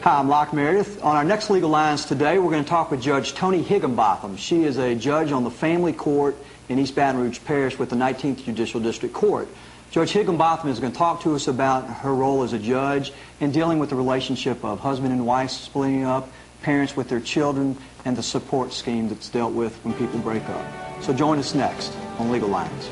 Hi, I'm Locke Meredith. On our next Legal Lines today, we're going to talk with Judge Toni Higginbotham. She is a judge on the family court in East Baton Rouge Parish with the 19th Judicial District Court. Judge Higginbotham is going to talk to us about her role as a judge in dealing with the relationship of husband and wife splitting up, parents with their children, and the support scheme that's dealt with when people break up. So join us next on Legal Lines.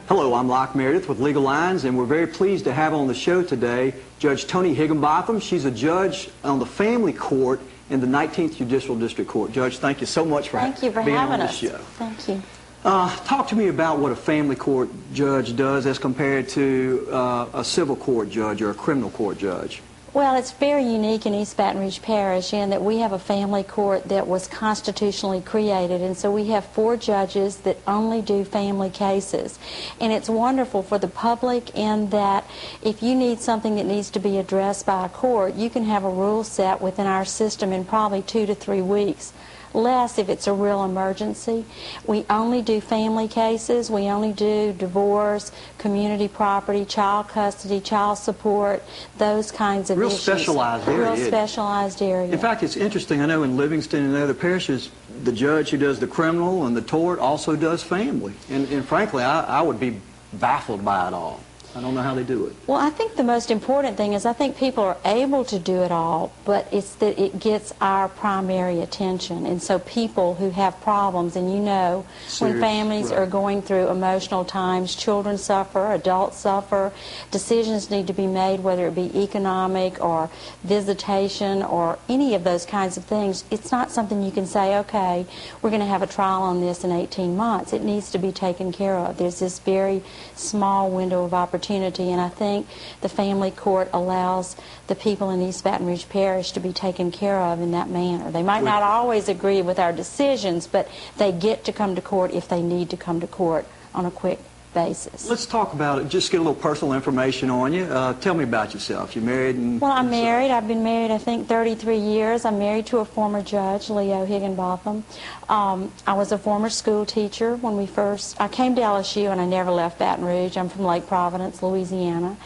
Hello, I'm Locke Meredith with Legal Lines, and we're very pleased to have on the show today Judge Toni Higginbotham. She's a judge on the family court in the 19th Judicial District Court. Judge, thank you so much for being on the show. Thank you. Talk to me about what a family court judge does as compared to a civil court judge or a criminal court judge. Well, it's very unique in East Baton Rouge Parish in that we have a family court that was constitutionally created, and so we have 4 judges that only do family cases. And it's wonderful for the public in that if you need something that needs to be addressed by a court, you can have a rule set within our system in probably 2 to 3 weeks. Less if it's a real emergency. We only do family cases. We only do divorce, community property, child custody, child support, those kinds of issues. Real specialized area. Real specialized area. In fact, it's interesting. I know in Livingston and other parishes, the judge who does the criminal and the tort also does family. And frankly, I would be baffled by it all. I don't know how they do it. Well, I think the most important thing is I think people are able to do it all, but it's that it gets our primary attention. And so people who have problems, and you know, when families are going through emotional times, children suffer, adults suffer, decisions need to be made, whether it be economic or visitation or any of those kinds of things. It's not something you can say, okay, we're going to have a trial on this in 18 months. It needs to be taken care of. There's this very small window of opportunity, and I think the family court allows the people in East Baton Rouge Parish to be taken care of in that manner. They might not always agree with our decisions, but they get to come to court if they need to come to court on a quick basis. Let's talk about it. Just get a little personal information on you. Tell me about yourself. You're married? Well, I'm married. I've been married, I think, 33 years. I'm married to a former judge, Leo Higginbotham. I was a former school teacher when I came to LSU and I never left Baton Rouge. I'm from Lake Providence, Louisiana.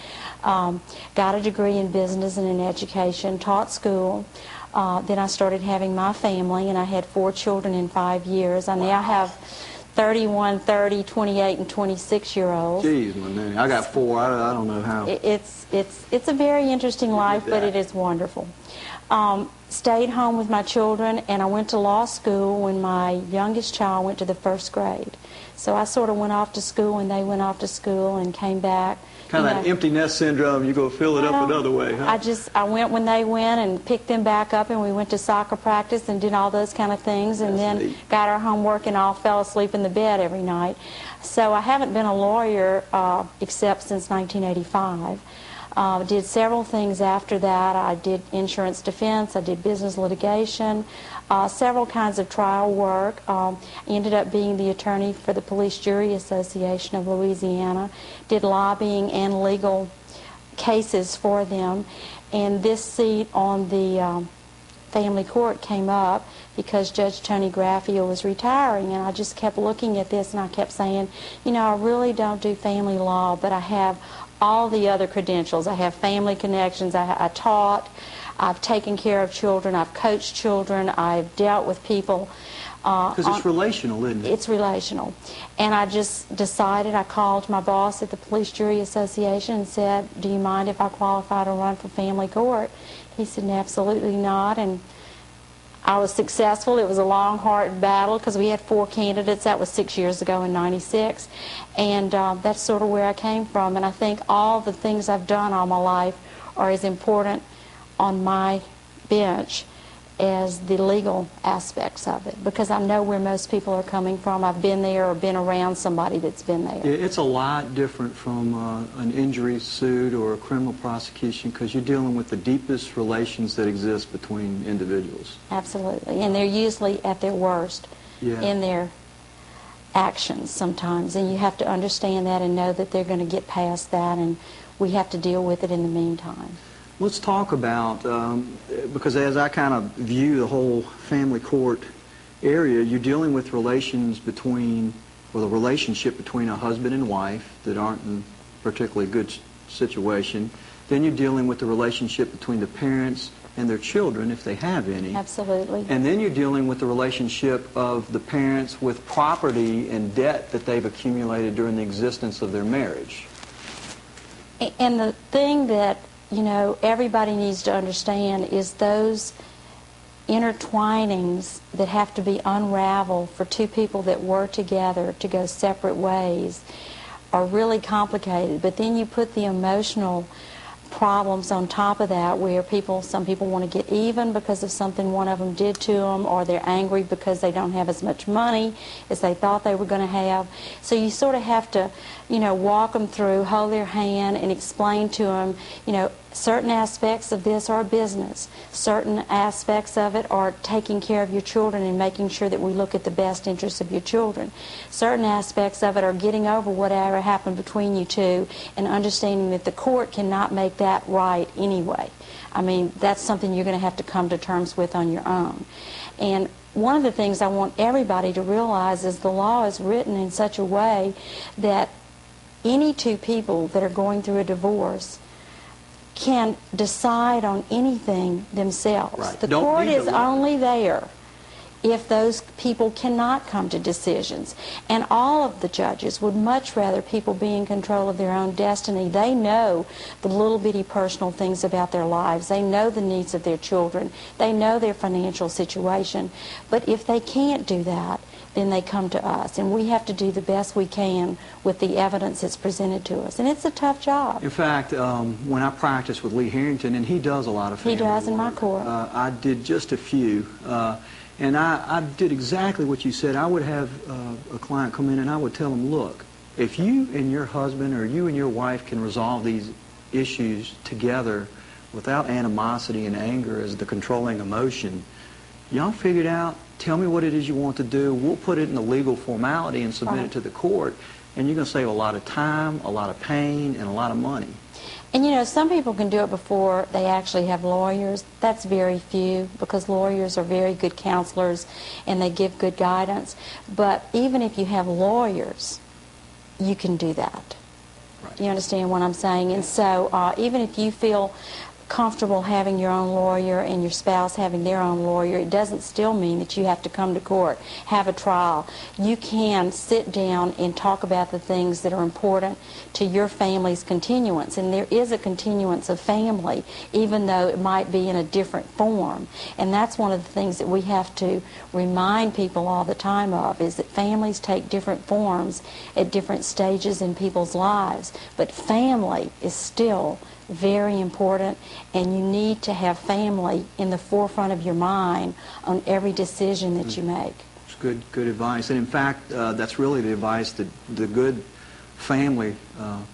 Got a degree in business and in education, taught school. Then I started having my family, and I had 4 children in 5 years. I now have 31, 30, 28, and 26-year-olds. Jeez, my name. I got 4. I don't know how. It's a very interesting life, but it is wonderful. Stayed home with my children, and I went to law school when my youngest child went to the 1st grade. So I sort of went off to school, and they went off to school and came back. Kind of that empty nest syndrome. You go fill it up another way, huh? I went when they went and picked them back up, and we went to soccer practice and did all those kind of things, and then got our homework and all fell asleep in the bed every night. So I haven't been a lawyer except since 1985. Did several things after that. I did insurance defense, I did business litigation, several kinds of trial work. Ended up being the attorney for the Police Jury Association of Louisiana, did lobbying and legal cases for them, and this seat on the family court came up because Judge Toni Graffia was retiring, and I just kept looking at this and I kept saying, you know, I really don't do family law, but I have all the other credentials. I have family connections. I taught, I've taken care of children, I've coached children, I've dealt with people. Because it's relational, isn't it? It's relational. And I just decided, I called my boss at the Police Jury Association and said, do you mind if I qualify to run for family court? He said, absolutely not. And I was successful. It was a long, hard battle because we had 4 candidates. That was 6 years ago in '96. And that's sort of where I came from. And I think all the things I've done all my life are as important on my bench as the legal aspects of it, because I know where most people are coming from. I've been there or been around somebody that's been there. Yeah, it's a lot different from an injury suit or a criminal prosecution, because you're dealing with the deepest relations that exist between individuals. Absolutely, and they're usually at their worst in their actions sometimes, and you have to understand that and know that they're going to get past that, and we have to deal with it in the meantime. Let's talk about, because as I kind of view the whole family court area, you're dealing with relations between, or the relationship between a husband and wife that aren't in a particularly good situation. Then you're dealing with the relationship between the parents and their children, if they have any. Absolutely. And then you're dealing with the relationship of the parents with property and debt that they've accumulated during the existence of their marriage. And the thing that, you know, everybody needs to understand is those intertwinings that have to be unraveled for two people that were together to go separate ways are really complicated. But then you put the emotional problems on top of that, where some people want to get even because of something one of them did to them, or they're angry because they don't have as much money as they thought they were going to have. So you sort of have to, you know, walk them through, hold their hand, and explain to them, you know, certain aspects of this are business. Certain aspects of it are taking care of your children and making sure that we look at the best interests of your children. Certain aspects of it are getting over whatever happened between you two and understanding that the court cannot make that right anyway. I mean, that's something you're going to have to come to terms with on your own. And one of the things I want everybody to realize is the law is written in such a way that any two people that are going through a divorce can decide on anything themselves. Right. The court is only there if those people cannot come to decisions. And all of the judges would much rather people be in control of their own destiny. They know the little bitty personal things about their lives. They know the needs of their children. They know their financial situation. But if they can't do that, then they come to us. And we have to do the best we can with the evidence that's presented to us. And it's a tough job. In fact, when I practiced with Lee Harrington, and he does a lot of family He does in my work, court. I did just a few. And I did exactly what you said. I would have a client come in and I would tell them, look, if you and your husband or you and your wife can resolve these issues together without animosity and anger as the controlling emotion, y'all figure it out. Tell me what it is you want to do. We'll put it in the legal formality and submit it to the court. And you're going to save a lot of time, a lot of pain, and a lot of money. And you know, some people can do it before they actually have lawyers. That's very few, because lawyers are very good counselors and they give good guidance. But even if you have lawyers, you can do that. Right. You understand what I'm saying? And so even if you feel comfortable having your own lawyer and your spouse having their own lawyer, it doesn't still mean that you have to come to court, have a trial. You can sit down and talk about the things that are important to your family's continuance. And there is a continuance of family, even though it might be in a different form. And that's one of the things that we have to remind people all the time of, is that families take different forms at different stages in people's lives. But family is still very important, and you need to have family in the forefront of your mind on every decision that you make. It's good advice. And in fact, that's really the advice that the good family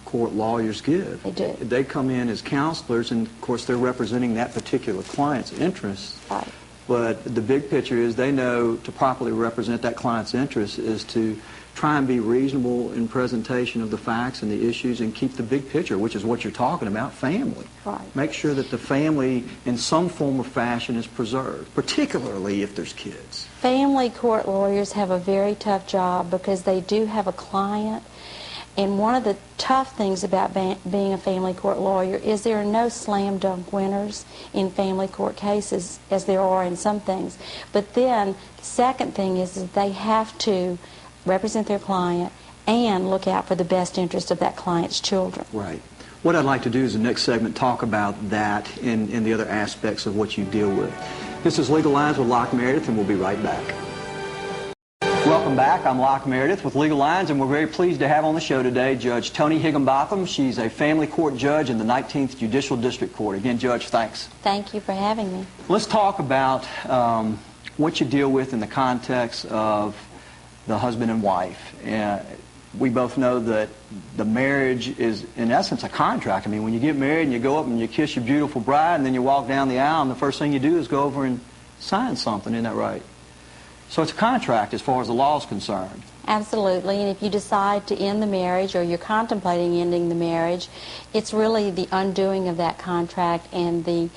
court lawyers give. They do. They come in as counselors, and of course they're representing that particular client's interests. Right. But the big picture is they know to properly represent that client's interests is to try and be reasonable in presentation of the facts and the issues and keep the big picture, which is what you're talking about, family. Right. Make sure that the family in some form or fashion is preserved, particularly if there's kids. Family court lawyers have a very tough job because they do have a client. And one of the tough things about being a family court lawyer is there are no slam dunk winners in family court cases, as there are in some things. But then the second thing is that they have to represent their client and look out for the best interest of that client's children. Right. What I'd like to do is the next segment talk about that in the other aspects of what you deal with. This is Legal Lines with Locke Meredith, and we'll be right back. Welcome back. I'm Locke Meredith with Legal Lines, and we're very pleased to have on the show today Judge Toni Higginbotham. She's a family court judge in the 19th Judicial District Court. Again, Judge, thanks. Thank you for having me. Let's talk about what you deal with in the context of the husband and wife. We both know that the marriage is, in essence, a contract. I mean, when you get married and you go up and you kiss your beautiful bride and then you walk down the aisle and the first thing you do is go over and sign something. Isn't that right? So it's a contract as far as the law is concerned. Absolutely. And if you decide to end the marriage or you're contemplating ending the marriage, it's really the undoing of that contract and the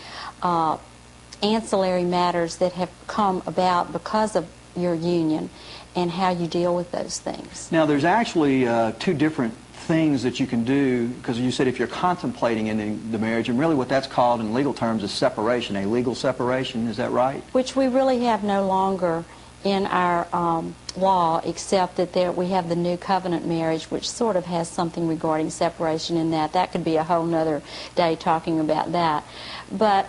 ancillary matters that have come about because of your union and how you deal with those things. Now, there's actually two different things that you can do, because you said if you're contemplating ending the marriage, and really what that's called in legal terms is separation, a legal separation, is that right? Which we really have no longer in our law, except that we have the new covenant marriage, which sort of has something regarding separation in that. That could be a whole nother day talking about that. But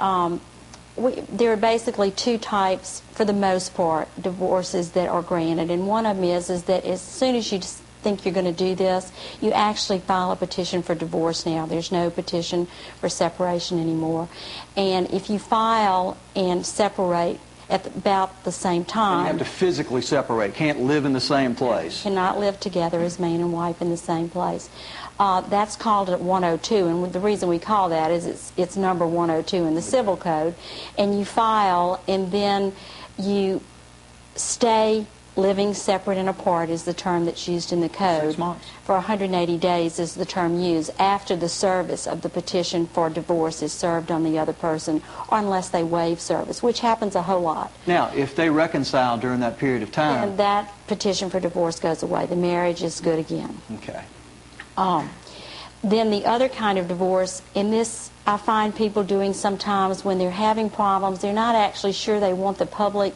there are basically two types, for the most part, divorces that are granted. And one of them is that as soon as you think you're going to do this, you actually file a petition for divorce now. There's no petition for separation anymore. And if you file and separate at about the same time... And you have to physically separate, can't live in the same place. Cannot live together as man and wife in the same place. That's called at 102, and the reason we call that is it's number 102 in the Civil Code. And you file, and then you stay living separate and apart is the term that's used in the code. 6 months. For 180 days is the term used after the service of the petition for divorce is served on the other person, or unless they waive service, which happens a whole lot. Now, if they reconcile during that period of time... And that petition for divorce goes away. The marriage is good again. Okay. Then the other kind of divorce, and this I find people doing sometimes when they're having problems, they're not actually sure they want the public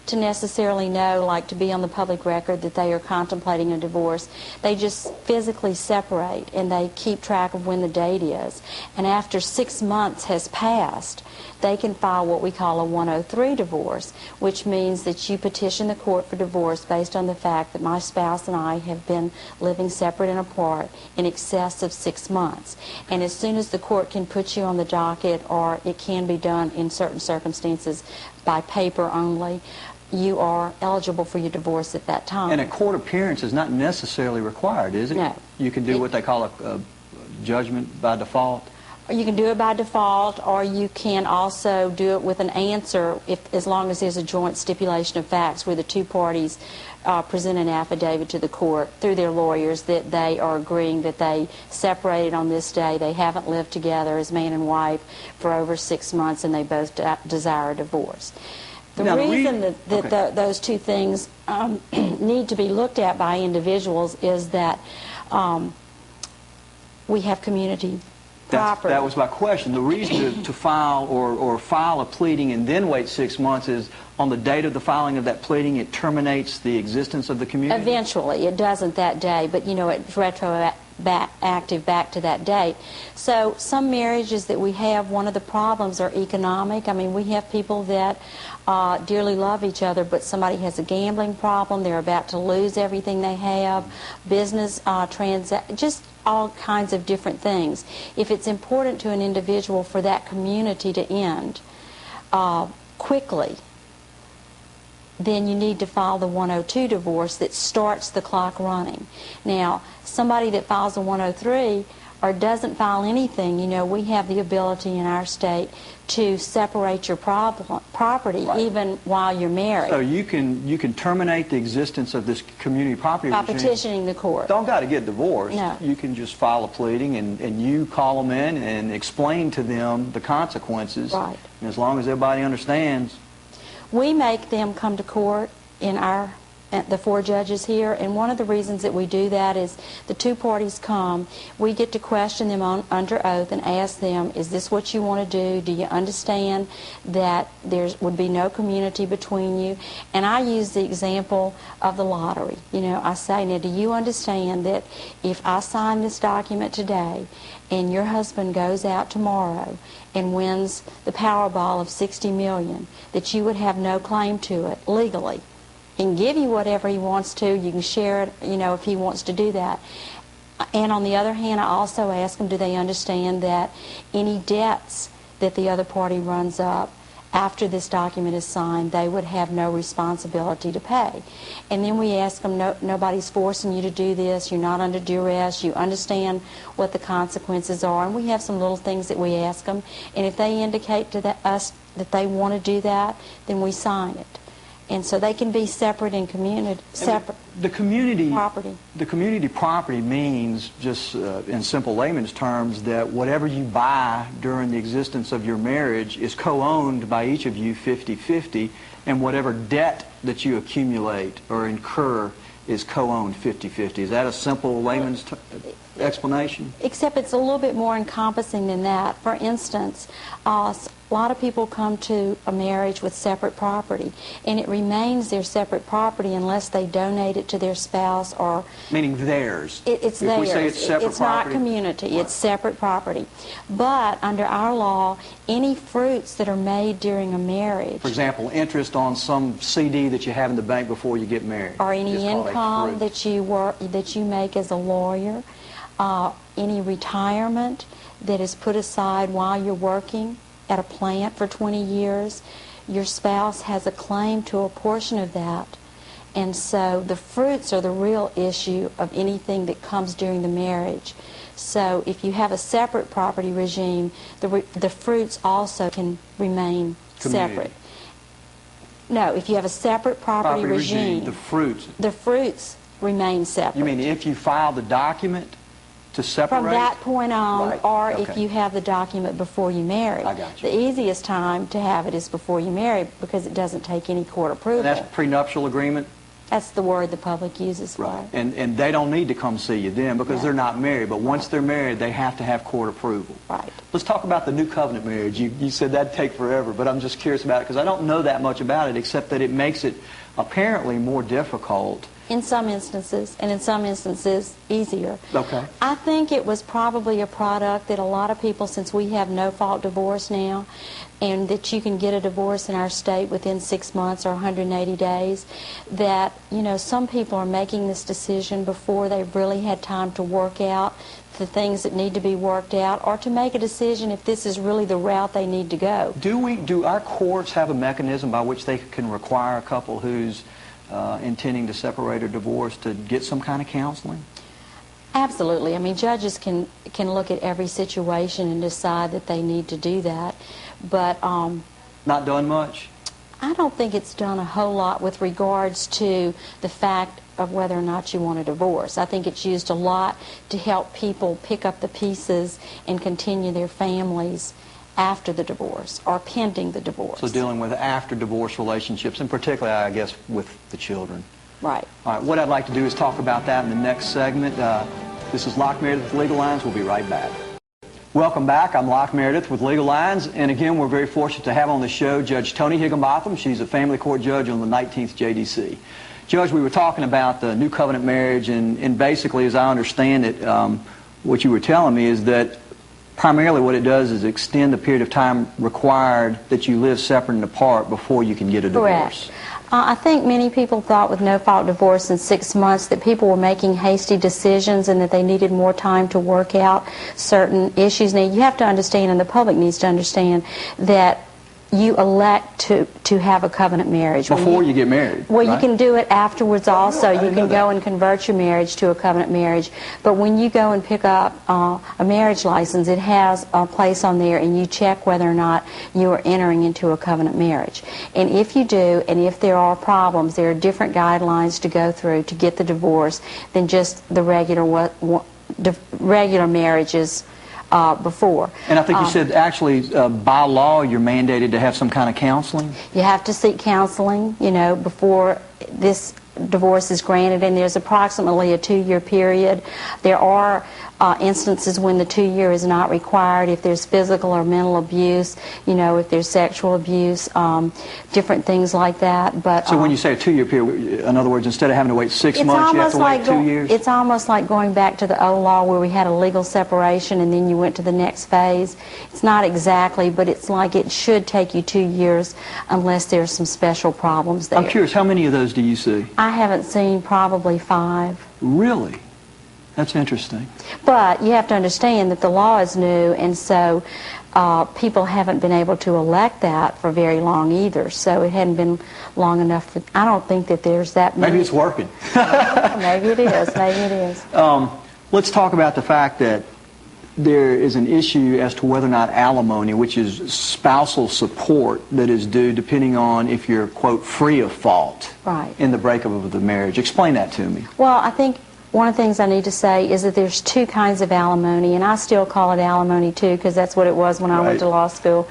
to necessarily know, like to be on the public record that they are contemplating a divorce. They just physically separate, and they keep track of when the date is. And after 6 months has passed, they can file what we call a 103 divorce, which means that you petition the court for divorce based on the fact that my spouse and I have been living separate and apart in excess of 6 months. And as soon as the court can put you on the docket, or it can be done in certain circumstances by paper only, you are eligible for your divorce at that time. And a court appearance is not necessarily required, is it? No. You can do what they call a judgment by default? You can do it by default, or you can also do it with an answer, as long as there's a joint stipulation of facts where the two parties present an affidavit to the court through their lawyers that they are agreeing that they separated on this day, they haven't lived together as man and wife for over 6 months, and they both desire a divorce. The reason that those two things need to be looked at by individuals is that we have community property. That was my question. The reason to file or file a pleading and then wait 6 months is on the date of the filing of that pleading, it terminates the existence of the community? Eventually. It doesn't that day, but you know, it's retroactive back to that date. So some marriages that we have, one of the problems are economic. I mean, we have people that dearly love each other, but somebody has a gambling problem, they're about to lose everything they have, business just all kinds of different things. If it's important to an individual for that community to end quickly, then you need to file the 102 divorce that starts the clock running. Now, somebody that files a 103 or doesn't file anything, you know, we have the ability in our state to separate your property even while you're married. So you can terminate the existence of this community property by regime. petitioning the court. Don't got to get divorced. No. You can just file a pleading and you call them in and explain to them the consequences. Right. And as long as everybody understands. We make them come to court in the 4 judges here, and one of the reasons that we do that is the two parties come, we get to question them under oath and ask them, is this what you want to do? Do you understand that there would be no community between you? And I use the example of the lottery. You know, I say, now do you understand that if I sign this document today and your husband goes out tomorrow and wins the Powerball of $60 million, that you would have no claim to it legally? He can give you whatever he wants to. You can share it, you know, if he wants to do that. And on the other hand, I also ask them, do they understand that any debts that the other party runs up after this document is signed, they would have no responsibility to pay? And then we ask them, nobody's forcing you to do this. You're not under duress. You understand what the consequences are. And we have some little things that we ask them. And if they indicate to us that they want to do that, then we sign it. And so they can be separate in separate property. The community property means, just in simple layman's terms, that whatever you buy during the existence of your marriage is co-owned by each of you 50-50, and whatever debt that you accumulate or incur is co-owned 50-50. Is that a simple layman's explanation? Except it's a little bit more encompassing than that. For instance, a lot of people come to a marriage with separate property, and it remains their separate property unless they donate it to their spouse or... Meaning theirs. It's if theirs. We say it's separate it's property, not community. Right. It's separate property. But under our law, any fruits that are made during a marriage... For example, interest on some CD that you have in the bank before you get married. Or any income that you make as a lawyer, any retirement that is put aside while you're working at a plant for 20 years, your spouse has a claim to a portion of that. And so the fruits are the real issue of anything that comes during the marriage. So if you have a separate property regime, the fruits also can remain separate. No, if you have a separate property regime, the fruits remain separate. You mean if you file the document to separate? From that point on, right. or Okay. if you have the document before you marry. I got you. The easiest time to have it is before you marry because it doesn't take any court approval. And that's prenuptial agreement? That's the word the public uses for Right. it. And they don't need to come see you then because No. they're not married. But once they're married, they have to have court approval. Right. Let's talk about the new covenant marriage. You said that'd take forever, but I'm just curious about it because I don't know that much about it except that it makes it apparently more difficult. In some instances, and in some instances, easier. Okay. I think it was probably a product that a lot of people, since we have no-fault divorce now, and that you can get a divorce in our state within 6 months or 180 days, that, you know, some people are making this decision before they've really had time to work out the things that need to be worked out, or to make a decision if this is really the route they need to go. Do our courts have a mechanism by which they can require a couple who's intending to separate or divorce to get some kind of counseling? Absolutely. I mean, judges can look at every situation and decide that they need to do that, but not done much? I don't think it's done a whole lot with regards to the fact of whether or not you want a divorce. I think it's used a lot to help people pick up the pieces and continue their families after the divorce or pending the divorce. So dealing with after-divorce relationships, and particularly, I guess, with the children. Right. All right, what I'd like to do is talk about that in the next segment. This is Locke Meredith with Legal Lines. We'll be right back. Welcome back. I'm Locke Meredith with Legal Lines, and again, we're very fortunate to have on the show Judge Toni Higginbotham. She's a family court judge on the 19th JDC. Judge, we were talking about the new covenant marriage, and basically, as I understand it, what you were telling me is that primarily what it does is extend the period of time required that you live separate and apart before you can get a divorce. Correct. I think many people thought with no-fault divorce in 6 months that people were making hasty decisions and that they needed more time to work out certain issues. Now, you have to understand, and the public needs to understand, that you elect to have a covenant marriage. Before you get married. Well, right? you can do it afterwards also. You can go and convert your marriage to a covenant marriage. But when you go and pick up a marriage license, it has a place on there, and you check whether or not you are entering into a covenant marriage. And if you do, and if there are problems, there are different guidelines to go through to get the divorce than just the regular marriages before. And I think you said actually by law you're mandated to have some kind of counseling? You have to seek counseling, you know, before this divorce is granted, and there's approximately a 2-year period. There are instances when the 2-year is not required, if there's physical or mental abuse, you know, if there's sexual abuse, different things like that. But so when you say a 2-year period, in other words, instead of having to wait 6 months, you have to wait 2 years? It's almost like going back to the old law where we had a legal separation and then you went to the next phase. It's not exactly, but it's like it should take you 2 years unless there's some special problems there. I'm curious, how many of those do you see? I haven't seen probably 5. Really? That's interesting. But you have to understand that the law is new, and so people haven't been able to elect that for very long either. So it hadn't been long enough for, I don't think that there's that many. Maybe it's working. Maybe it is. Maybe it is. Let's talk about the fact that there is an issue as to whether or not alimony, which is spousal support that is due depending on if you're, quote, free of fault Right. in the breakup of the marriage. Explain that to me. Well, I think one of the things I need to say is that there's two kinds of alimony, and I still call it alimony too, because that's what it was when I went to law school,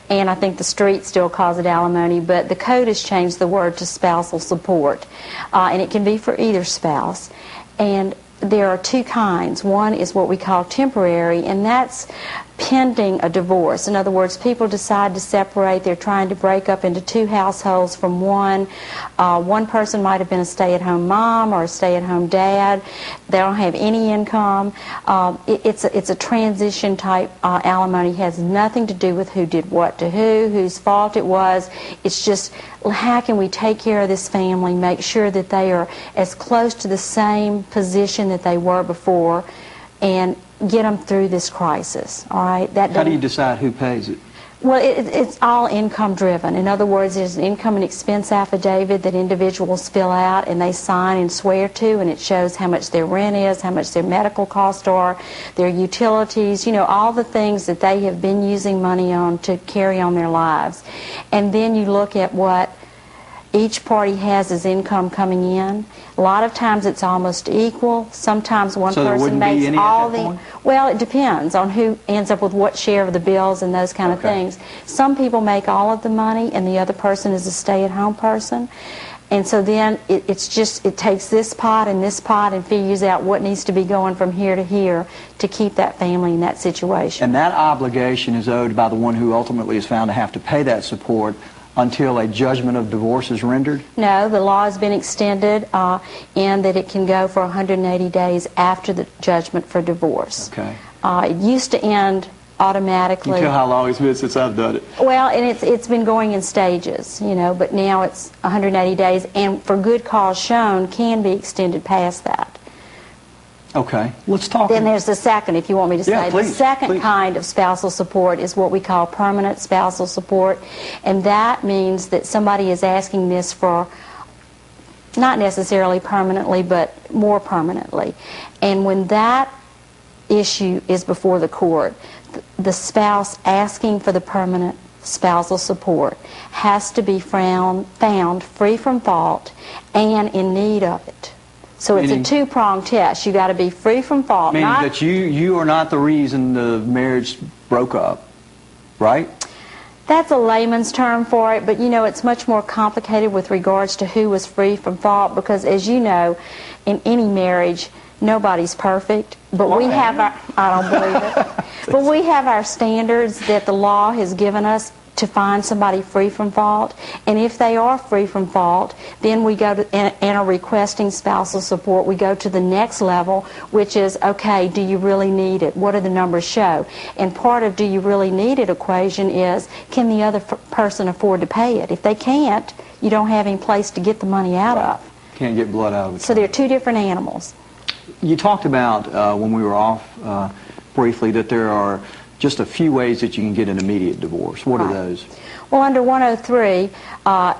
and I think the street still calls it alimony, but the code has changed the word to spousal support, and it can be for either spouse. And there are two kinds. One is what we call temporary, and that's pending a divorce. In other words, people decide to separate. They're trying to break up into two households from one. One person might have been a stay-at-home mom or a stay-at-home dad. They don't have any income. It's a transition type alimony. It has nothing to do with who did what to who, whose fault it was. It's just, how can we take care of this family, make sure that they are as close to the same position that they were before, and get them through this crisis, all right? How do you decide who pays it? Well, it's all income driven. In other words, there's an income and expense affidavit that individuals fill out and they sign and swear to, and it shows how much their rent is, how much their medical costs are, their utilities, you know, all the things that they have been using money on to carry on their lives. And then you look at what each party has as income coming in. A lot of times it's almost equal. Sometimes one person makes all the... Well, it depends on who ends up with what share of the bills and those kind of things. Some people make all of the money and the other person is a stay-at-home person. And so then it takes this pot and figures out what needs to be going from here to here to keep that family in that situation. And that obligation is owed by the one who ultimately is found to have to pay that support until a judgment of divorce is rendered? No, the law has been extended in that it can go for 180 days after the judgment for divorce. Okay. It used to end automatically. You tell how long it's been since I've done it. Well, and it's been going in stages, you know, but now it's 180 days, and for good cause shown can be extended past that. Okay, let's talk. Then there's the second, if you want me to say. Yeah, please, the second kind of spousal support is what we call permanent spousal support, and that means that somebody is asking this for not necessarily permanently, but more permanently. And when that issue is before the court, the spouse asking for the permanent spousal support has to be found free from fault and in need of it. So it's a two-pronged test. You got to be free from fault. Meaning that you are not the reason the marriage broke up, right? That's a layman's term for it, but you know, it's much more complicated with regards to who was free from fault, because as you know, in any marriage, nobody's perfect, but we have our, I don't believe it, but we have our standards that the law has given us to find somebody free from fault, and if they are free from fault, then we go to, and are requesting spousal support, we go to the next level, which is, okay, do you really need it? What do the numbers show? And part of do you really need it equation is, can the other person afford to pay it? If they can't, you don't have any place to get the money out of. Can't get blood out of it. So they're two different animals. You talked about, when we were off briefly, that there are just a few ways that you can get an immediate divorce. What are those? Well, under 103,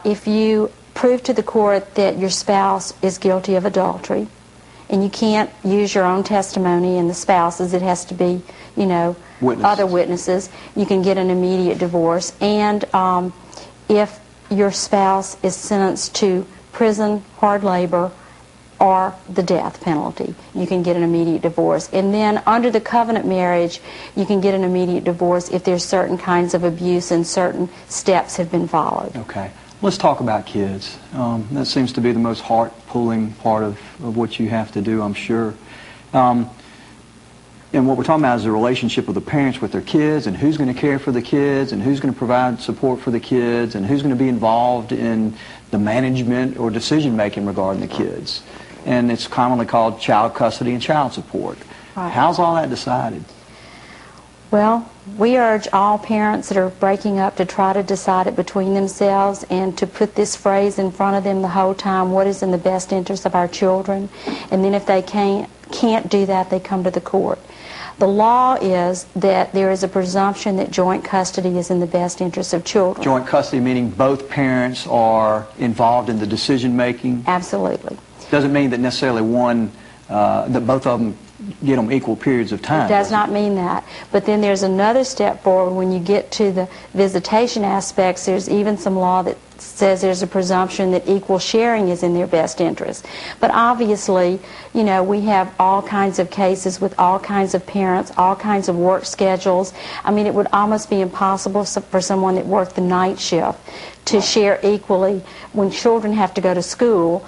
if you prove to the court that your spouse is guilty of adultery, and you can't use your own testimony and the spouse's, it has to be, you know, other witnesses, you can get an immediate divorce. And if your spouse is sentenced to prison, hard labor, or the death penalty, you can get an immediate divorce. And then under the covenant marriage, you can get an immediate divorce if there's certain kinds of abuse and certain steps have been followed. Okay. Let's talk about kids. That seems to be the most heart-pulling part of what you have to do, I'm sure. And what we're talking about is the relationship of the parents with their kids, and who's going to care for the kids, and who's going to provide support for the kids, and who's going to be involved in the management or decision-making regarding the kids. And it's commonly called child custody and child support. Right. How's all that decided? Well, we urge all parents that are breaking up to try to decide it between themselves and to put this phrase in front of them the whole time, what is in the best interest of our children? And then if they can't do that, they come to the court. The law is that there is a presumption that joint custody is in the best interest of children. Joint custody meaning both parents are involved in the decision-making? Absolutely. Doesn't mean that necessarily one, that both of them get them equal periods of time. It does not mean that. But then there's another step forward. When you get to the visitation aspects, there's even some law that says there's a presumption that equal sharing is in their best interest. But obviously, you know, we have all kinds of cases with all kinds of parents, all kinds of work schedules. I mean, it would almost be impossible for someone that worked the night shift to share equally when children have to go to school,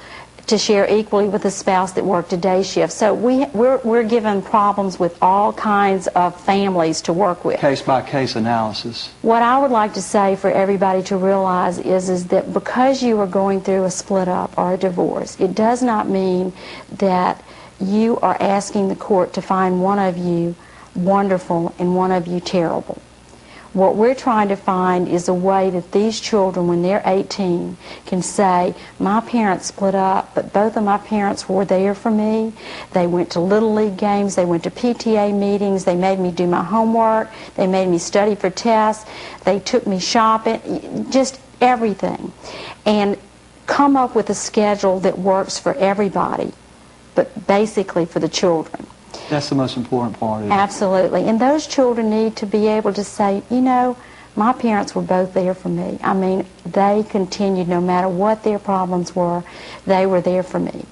to share equally with a spouse that worked a day shift. So we're given problems with all kinds of families to work with. Case-by-case analysis. What I would like to say for everybody to realize is that because you are going through a split up or a divorce, it does not mean that you are asking the court to find one of you wonderful and one of you terrible. What we're trying to find is a way that these children, when they're 18, can say, my parents split up, but both of my parents were there for me. They went to Little League games. They went to PTA meetings. They made me do my homework. They made me study for tests. They took me shopping, just everything. And come up with a schedule that works for everybody, but basically for the children. That's the most important part of it. Absolutely. And those children need to be able to say, you know, my parents were both there for me. I mean, they continued no matter what their problems were, they were there for me.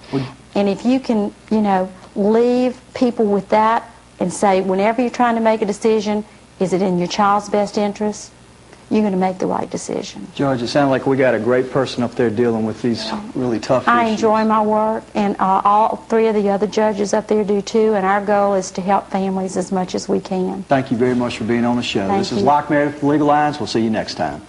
And if you can, you know, leave people with that and say, whenever you're trying to make a decision, is it in your child's best interest? You're going to make the right decision. Judge, it sounds like we got a great person up there dealing with these really tough issues. I enjoy my work, and all three of the other judges up there do too, and our goal is to help families as much as we can. Thank you very much for being on the show. This is Locke Meredith, Legal Lines. We'll see you next time.